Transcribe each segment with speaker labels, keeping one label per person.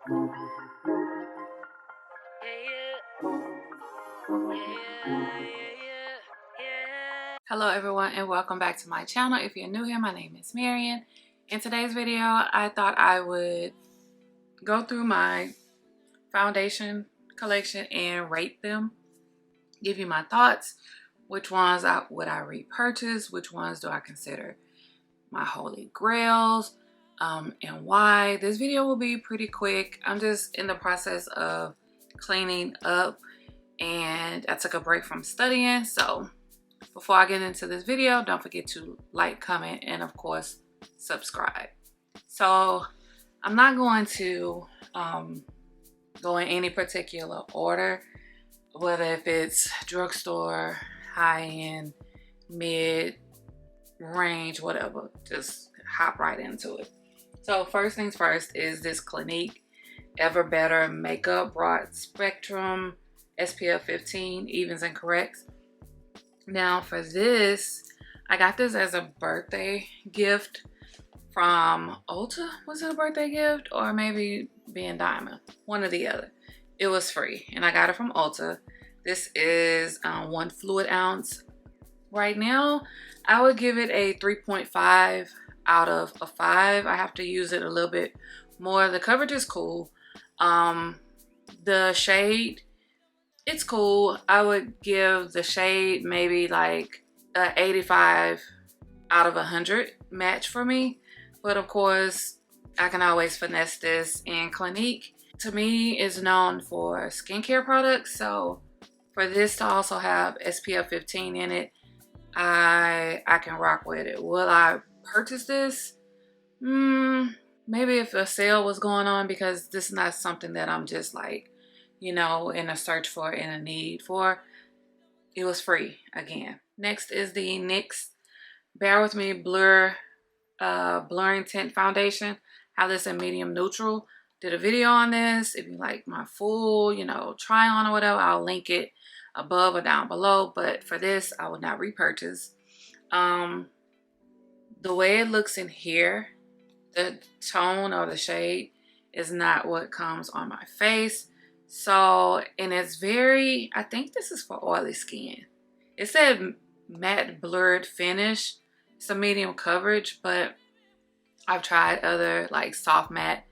Speaker 1: Hello everyone and welcome back to my channel. If you're new here, my name is Marian. In today's video, I thought I would go through my foundation collection and rate them, give you my thoughts, which ones would I repurchase, which ones do I consider my holy grails, and why. This video will be pretty quick. I'm just in the process of cleaning up and I took a break from studying, so before I get into this video, don't forget to like, comment, and of course subscribe. So I'm not going to go in any particular order, whether if it's drugstore, high-end, mid-range, whatever. Just hop right into it. So first things first is this Clinique Ever Better Makeup Broad Spectrum SPF 15 Evens and Corrects. Now for this, I got this as a birthday gift from Ulta. Was it a birthday gift or maybe being Diamond? One or the other. It was free and I got it from Ulta. This is 1 fluid ounce. Right now, I would give it a 3.5 out of a 5. I have to use it a little bit more. The coverage is cool. The shade, it's cool. I would give the shade maybe like a 85 out of 100 match for me. But of course, I can always finesse this. And Clinique, to me, is known for skincare products. So for this to also have SPF 15 in it, I can rock with it. Will I purchase this? Maybe if a sale was going on, because this is not something that I'm just like, you know, in a search for, in a need for. It was free again. Next is the NYX Bear With Me Blurring Tint Foundation. Have this in medium neutral. Did a video on this. If you like my full, you know, try on or whatever, I'll link it above or down below. But for this, I would not repurchase. The way it looks in here, the tone or the shade is not what comes on my face. So, and it's very, I think this is for oily skin. It said matte blurred finish. It's a medium coverage, but I've tried other like soft matte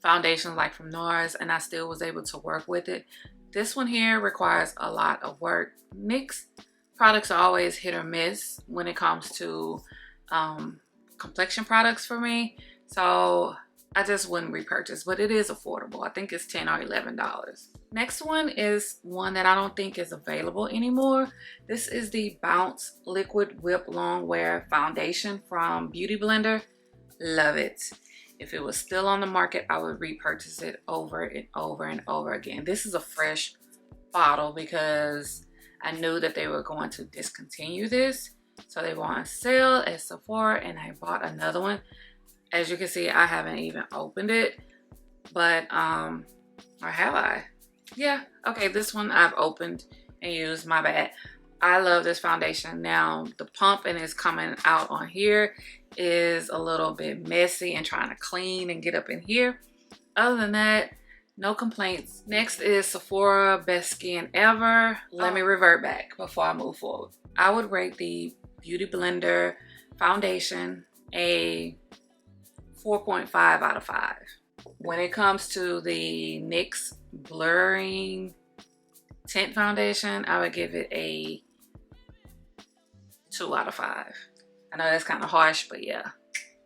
Speaker 1: foundations like from NARS and I still was able to work with it. This one here requires a lot of work. NYX products are always hit or miss when it comes to complexion products for me. So I just wouldn't repurchase, but it is affordable. I think it's $10 or $11. Next one is one that I don't think is available anymore. This is the Bounce Liquid Whip Longwear Foundation from Beauty Blender. Love it. If it was still on the market, I would repurchase it over and over and over again. This is a fresh bottle because I knew that they were going to discontinue this. So they were on sale at Sephora and I bought another one. As you can see, I haven't even opened it, but, or have I? Yeah, okay, this one I've opened and used, my bad. I love this foundation. Now, the pump and it's coming out on here is a little bit messy and trying to clean and get up in here. Other than that, no complaints. Next is Sephora Best Skin Ever. Let me revert back before I move forward. I would rate the Beauty Blender foundation a 4.5 out of 5. When it comes to the NYX Blurring Tint Foundation, I would give it a 2 out of 5. I know that's kind of harsh, but yeah,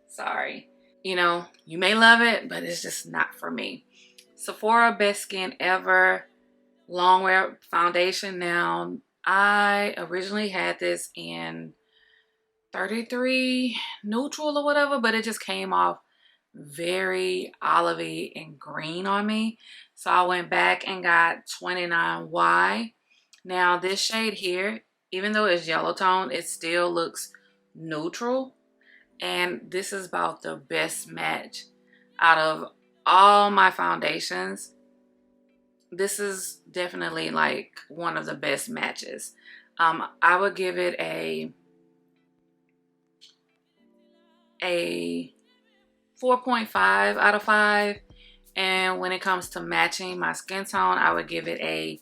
Speaker 1: sorry. You know, you may love it, but it's just not for me. Sephora Best Skin Ever Longwear Foundation. Now, I originally had this in 33 neutral or whatever, but it just came off very olivey and green on me. So I went back and got 29Y. Now this shade here, even though it's yellow tone, it still looks neutral. And this is about the best match out of all my foundations. This is definitely like one of the best matches. I would give it a 4.5 out of 5. And when it comes to matching my skin tone, I would give it a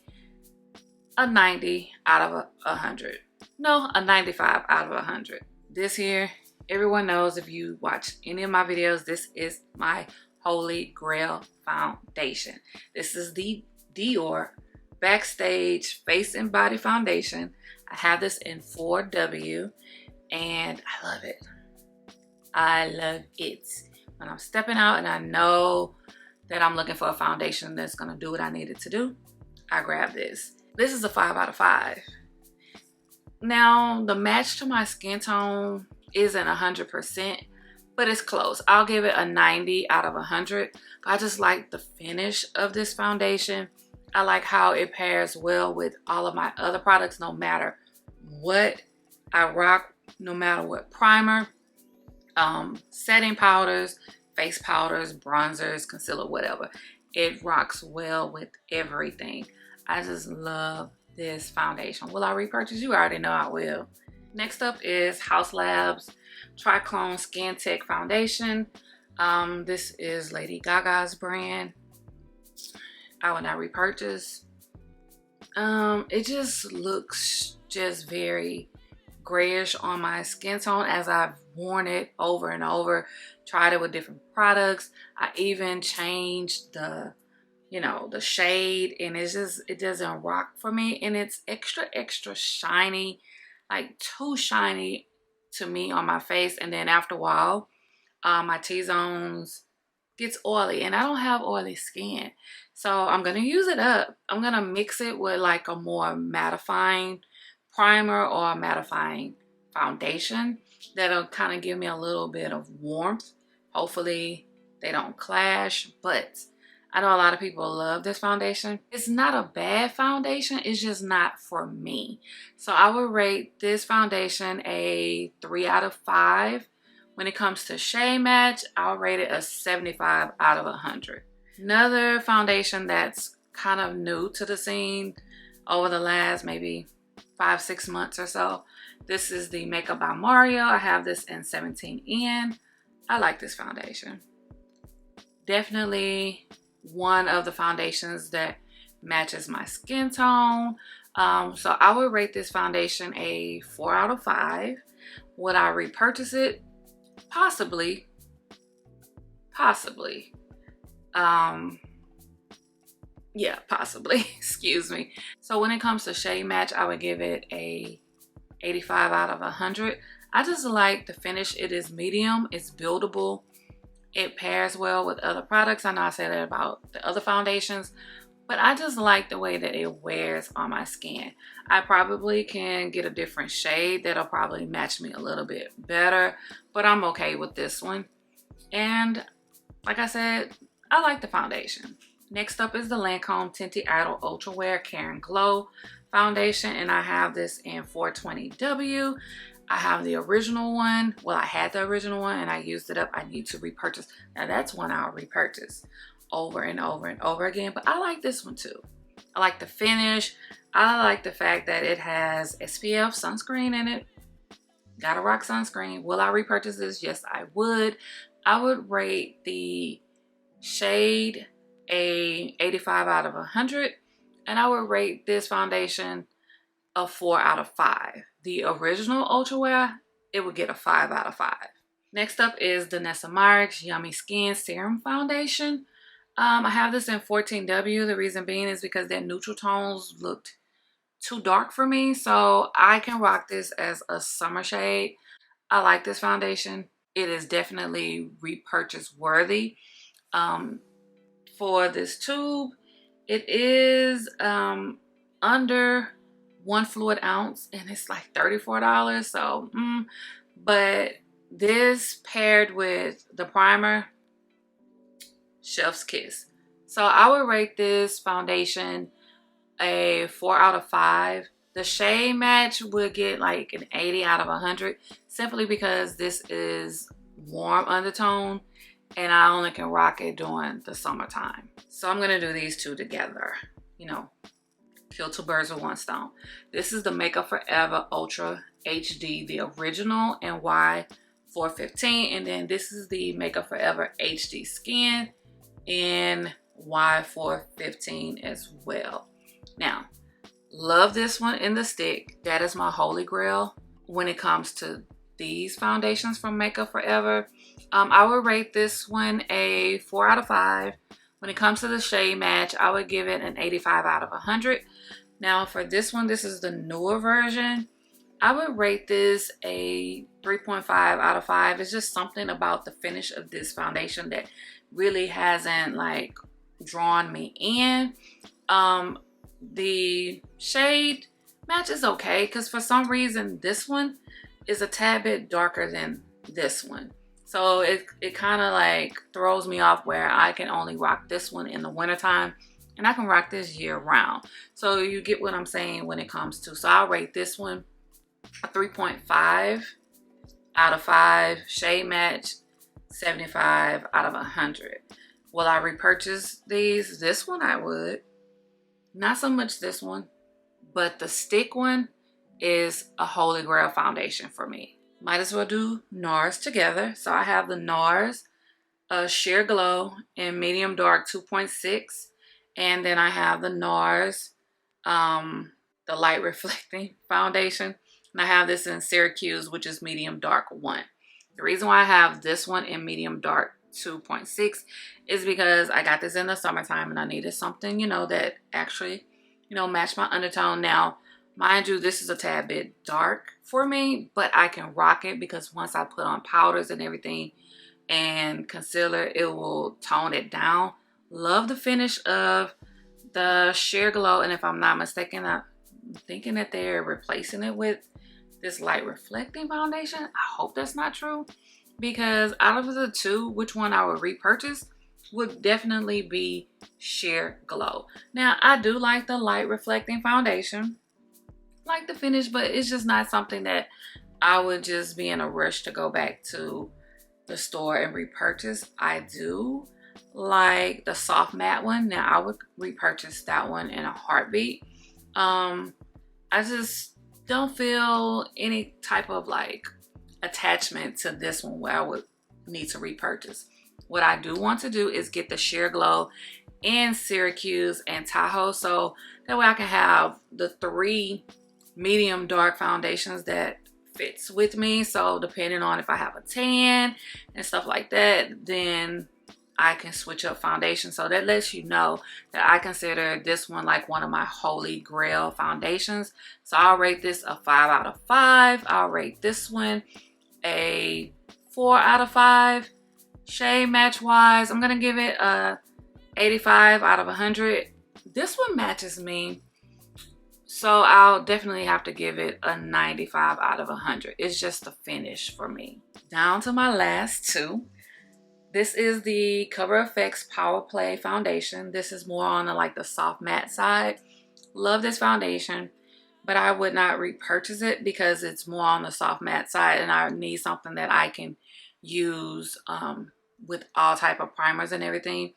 Speaker 1: 90 out of 100. No, a 95 out of 100. This here, everyone knows if you watch any of my videos, this is my holy grail foundation. This is the Dior Backstage Face and Body Foundation. I have this in 4W and I love it. I love it. When I'm stepping out and I know that I'm looking for a foundation that's gonna do what I need it to do, I grab this. This is a 5 out of 5. Now, the match to my skin tone isn't 100%, but it's close. I'll give it a 90 out of 100. I just like the finish of this foundation. I like how it pairs well with all of my other products, no matter what I rock, no matter what primer, setting powders, face powders, bronzers, concealer, whatever. It rocks well with everything. I just love this foundation. Will I repurchase? You already know I will. Next up is Haus Labs Triclone Skin Tech Foundation. This is Lady Gaga's brand. I will not repurchase. It just looks just very grayish on my skin tone as I've worn it over and over, tried it with different products. I even changed the shade, and it doesn't rock for me, and it's extra shiny, like too shiny to me on my face. And then after a while, my T-zones gets oily, and I don't have oily skin, so I'm gonna use it up. I'm gonna mix it with like a more mattifying primer or a mattifying foundation that'll kind of give me a little bit of warmth. Hopefully they don't clash, but I know a lot of people love this foundation. It's not a bad foundation, it's just not for me. So I would rate this foundation a 3 out of 5. When it comes to shade match, I'll rate it a 75 out of 100. Another foundation that's kind of new to the scene over the last maybe 5-6 months or so. This is the Makeup by Mario. I have this in 17N. I like this foundation. Definitely one of the foundations that matches my skin tone. So I would rate this foundation a 4 out of 5. Would I repurchase it? Possibly. Yeah, possibly. Excuse me. So when it comes to shade match, I would give it a 85 out of 100. I just like the finish. It is medium. It's buildable. It pairs well with other products. I know I say that about the other foundations, but I just like the way that it wears on my skin. I probably can get a different shade that'll probably match me a little bit better, but I'm okay with this one. And like I said, I like the foundation. Next up is the Lancome Tinted Idol Ultra Wear Care and Glow foundation, and I have this in 420W. I have the original one. Well, I had the original one and I used it up. I need to repurchase. Now that's one I'll repurchase over and over and over again, but I like this one too. I like the finish. I like the fact that it has SPF sunscreen in it. Gotta rock sunscreen. Will I repurchase this? Yes, I would. I would rate the shade a 85 out of 100, and I would rate this foundation a 4 out of 5. The original Ultra Wear, it would get a 5 out of 5. Next up is the Nessa Marx Yummy Skin Serum Foundation. I have this in 14W. The reason being is because their neutral tones looked too dark for me, so I can rock this as a summer shade. I like this foundation. It is definitely repurchase worthy. For this tube, it is under 1 fluid ounce and it's like $34. So but this paired with the primer, chef's kiss. So I would rate this foundation a 4 out of 5. The shade match would get like an 80 out of 100, simply because this is warm undertone and I only can rock it during the summertime. So I'm gonna do these two together, you know, kill two birds with one stone. This is the Makeup Forever Ultra HD, the original NY 415, and then this is the Makeup Forever HD Skin in Y415 as well. Now, love this one in the stick. That is my holy grail when it comes to these foundations from Makeup Forever. I would rate this one a 4 out of 5. When it comes to the shade match, I would give it an 85 out of 100. Now for this one, this is the newer version. I would rate this a 3.5 out of 5. It's just something about the finish of this foundation that really hasn't like drawn me in. The shade match is okay because for some reason this one is a tad bit darker than this one. So it kind of like throws me off where I can only rock this one in the wintertime and I can rock this year round. So you get what I'm saying when it comes to, so I'll rate this one a 3.5 out of 5. Shade match, 75 out of 100. Will I repurchase these? This one I would. Not so much this one, but the stick one is a holy grail foundation for me. Might as well do NARS together. So I have the NARS Sheer Glow in medium dark 2.6, and then I have the NARS the light reflecting foundation, and I have this in Syracuse, which is medium dark 1. The reason why I have this one in medium dark 2.6 is because I got this in the summertime and I needed something, you know, that actually, you know, matched my undertone. Now, mind you, this is a tad bit dark for me, but I can rock it because once I put on powders and everything and concealer, it will tone it down. Love the finish of the Sheer Glow, and if I'm not mistaken, I'm thinking that they're replacing it with this light reflecting foundation. I hope that's not true, because out of the two, which one I would repurchase would definitely be Sheer Glow. Now, I do like the light reflecting foundation, like the finish, but it's just not something that I would just be in a rush to go back to the store and repurchase. I do like the soft matte one. Now, I would repurchase that one in a heartbeat. I just don't feel any type of like attachment to this one where I would need to repurchase. What I do want to do is get the Sheer Glow in Syracuse and Tahoe, so that way I can have the 3 medium dark foundations that fits with me. So depending on if I have a tan and stuff like that, then I can switch up foundation. So that lets you know that I consider this one like one of my holy grail foundations. So I'll rate this a 5 out of 5. I'll rate this one a 4 out of 5. Shade match wise, I'm gonna give it a 85 out of 100. This one matches me, so I'll definitely have to give it a 95 out of 100. It's just the finish for me. Down to my last two. This is the Cover FX Power Play foundation. This is more on the soft matte side. Love this foundation, but I would not repurchase it because it's more on the soft matte side and I need something that I can use with all type of primers and everything.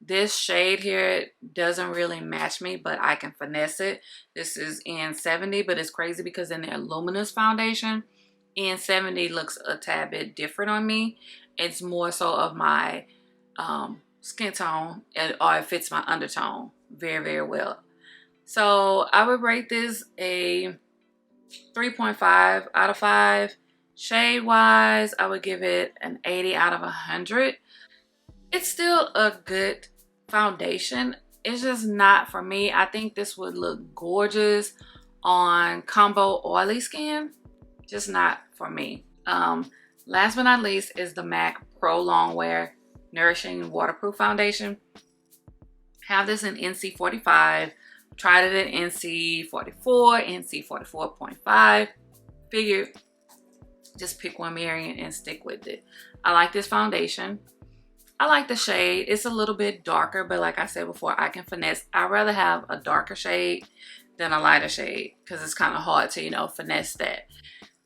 Speaker 1: This shade here doesn't really match me, but I can finesse it. This is N70, but it's crazy because in their luminous foundation, N70 looks a tad bit different on me. It's more so of my skin tone, or it fits my undertone very, very well. So I would rate this a 3.5 out of 5. Shade wise, I would give it an 80 out of 100. It's still a good foundation. It's just not for me. I think this would look gorgeous on combo oily skin. Just not for me. Last but not least is the MAC Pro Longwear Nourishing Waterproof Foundation. Have this in NC45. Tried it in NC44, NC44.5. Figured just pick one variant and stick with it. I like this foundation. I like the shade. It's a little bit darker, but like I said before, I can finesse. I'd rather have a darker shade than a lighter shade because it's kind of hard to, you know, finesse that.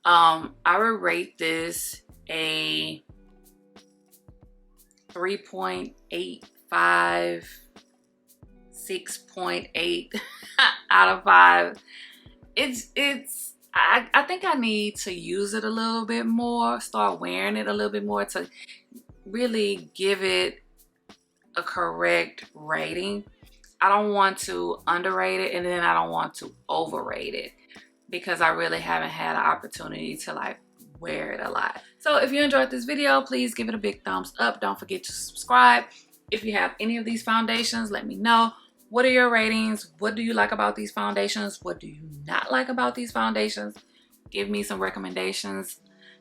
Speaker 1: I would rate this a 3.85, 6.8 out of 5. I think I need to use it a little bit more, start wearing it a little bit more to really give it a correct rating. I don't want to underrate it, and then I don't want to overrate it, because I really haven't had an opportunity to like wear it a lot. So if you enjoyed this video, please give it a big thumbs up. Don't forget to subscribe. If you have any of these foundations, let me know. What are your ratings? What do you like about these foundations? What do you not like about these foundations? Give me some recommendations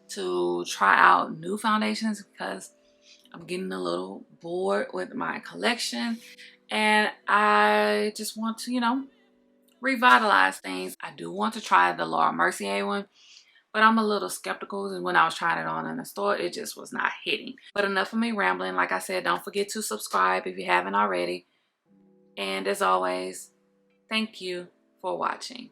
Speaker 1: to try out new foundations, because I'm getting a little bored with my collection and I just want to, you know, revitalize things. I do want to try the Laura Mercier one, but I'm a little skeptical, and when I was trying it on in the store, it just was not hitting. But enough of me rambling. Like I said, don't forget to subscribe if you haven't already. And as always, thank you for watching.